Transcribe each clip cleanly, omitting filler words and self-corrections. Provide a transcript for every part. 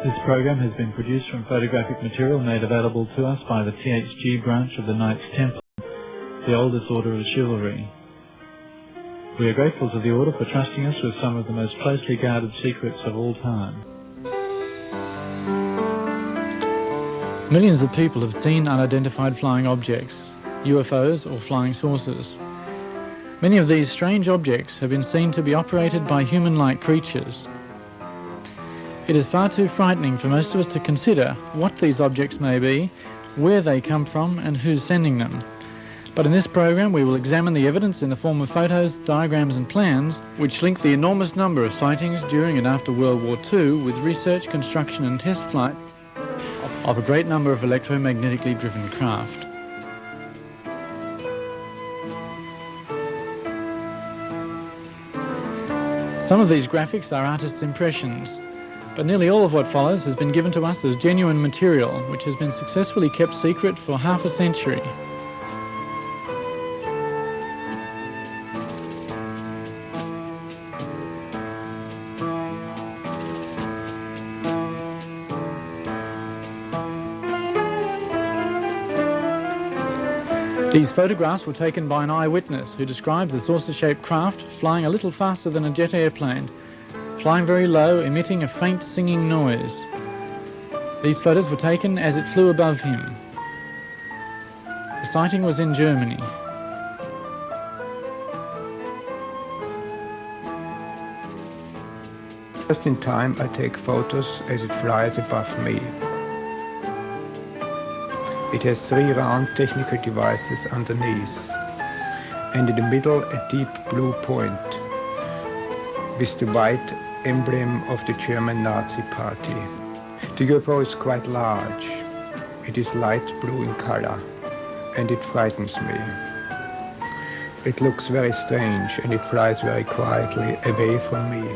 This program has been produced from photographic material made available to us by the THG branch of the Knights Templar, the oldest order of chivalry. We are grateful to the order for trusting us with some of the most closely guarded secrets of all time. Millions of people have seen unidentified flying objects, UFOs or flying saucers. Many of these strange objects have been seen to be operated by human-like creatures. It is far too frightening for most of us to consider what these objects may be, where they come from and who's sending them. But in this program we will examine the evidence in the form of photos, diagrams and plans which link the enormous number of sightings during and after World War II with research, construction and test flight of a great number of electromagnetically driven craft. Some of these graphics are artists' impressions, but nearly all of what follows has been given to us as genuine material, which has been successfully kept secret for half a century. These photographs were taken by an eyewitness who describes a saucer-shaped craft flying a little faster than a jet airplane, flying very low, emitting a faint singing noise. These photos were taken as it flew above him. The sighting was in Germany. Just in time I take photos as it flies above me. It has 3 round technical devices underneath, and in the middle a deep blue point with the white emblem of the German Nazi Party. The UFO is quite large. It is light blue in color, and it frightens me. It looks very strange, and it flies very quietly away from me.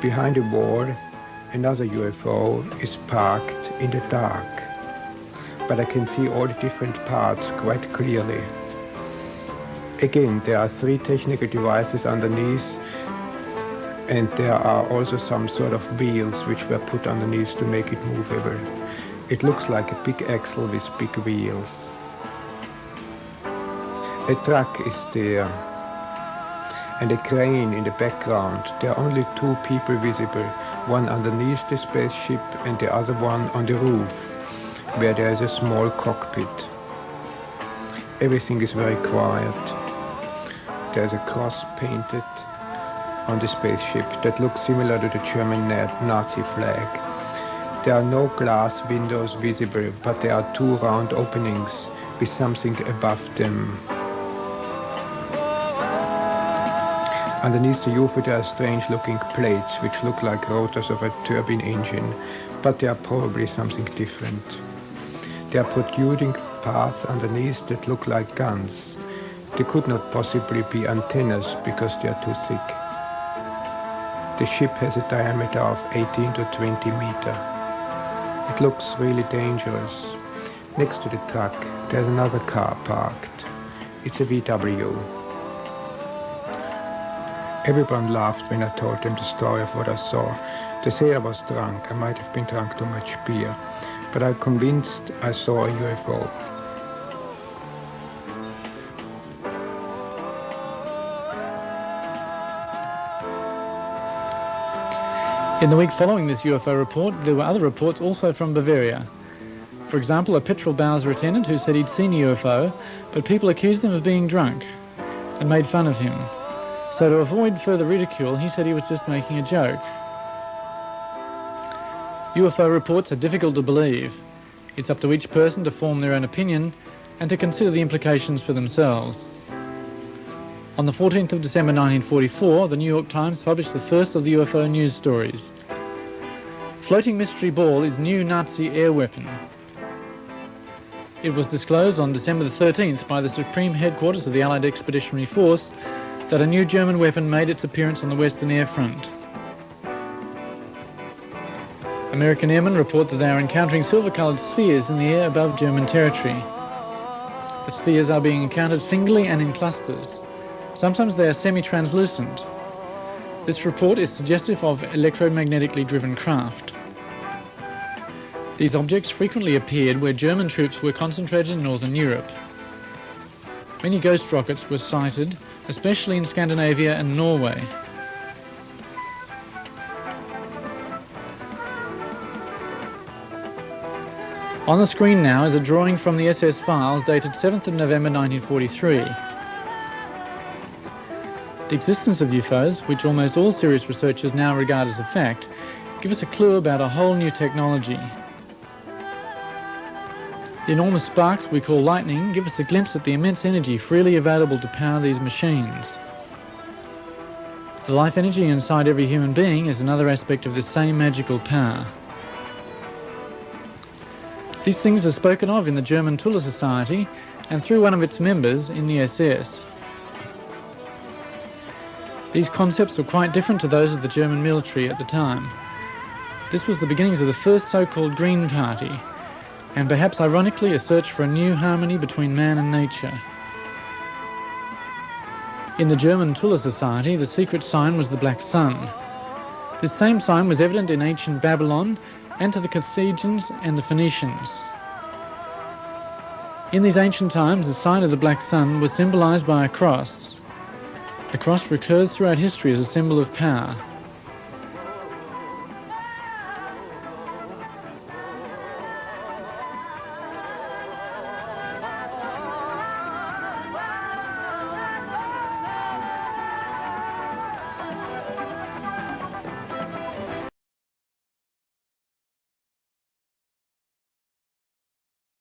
Behind a wall, another UFO is parked in the dark, but I can see all the different parts quite clearly. Again, there are 3 technical devices underneath, and there are also some sort of wheels which were put underneath to make it movable. It looks like a big axle with big wheels. A truck is there, and a crane in the background. There are only 2 people visible, one underneath the spaceship and the other one on the roof, where there is a small cockpit. Everything is very quiet. There's a cross painted on the spaceship that looks similar to the German Nazi flag. There are no glass windows visible, but there are 2 round openings with something above them. Underneath the UFO there are strange-looking plates which look like rotors of a turbine engine, but they are probably something different. There are protruding parts underneath that look like guns. They could not possibly be antennas because they are too thick. The ship has a diameter of 18 to 20 meters. It looks really dangerous. Next to the truck there's another car parked. It's a WW. Everyone laughed when I told them the story of what I saw. They say I was drunk. I might have been drunk too much beer, but I'm convinced I saw a UFO. In the week following this UFO report, there were other reports also from Bavaria. For example, a petrol Bowser attendant who said he'd seen a UFO, but people accused him of being drunk and made fun of him. So to avoid further ridicule, he said he was just making a joke. UFO reports are difficult to believe. It's up to each person to form their own opinion and to consider the implications for themselves. On the 14th of December 1944, the New York Times published the first of the UFO news stories. Floating mystery ball is new Nazi air weapon. It was disclosed on December the 13th by the Supreme Headquarters of the Allied Expeditionary Force that a new German weapon made its appearance on the Western Air Front. American airmen report that they are encountering silver-coloured spheres in the air above German territory. The spheres are being encountered singly and in clusters. Sometimes they are semi-translucent. This report is suggestive of electromagnetically driven craft. These objects frequently appeared where German troops were concentrated in Northern Europe. Many ghost rockets were sighted, especially in Scandinavia and Norway. On the screen now is a drawing from the SS files dated 7th of November 1943. The existence of UFOs, which almost all serious researchers now regard as a fact, give us a clue about a whole new technology. The enormous sparks we call lightning give us a glimpse at the immense energy freely available to power these machines. The life energy inside every human being is another aspect of this same magical power. These things are spoken of in the German Tuller Society and through one of its members in the SS. These concepts were quite different to those of the German military at the time. This was the beginnings of the first so-called Green Party, and perhaps ironically a search for a new harmony between man and nature. In the German Tuller Society, the secret sign was the black sun. This same sign was evident in ancient Babylon and to the Carthaginians and the Phoenicians. In these ancient times, the sign of the black sun was symbolized by a cross. The cross recurs throughout history as a symbol of power.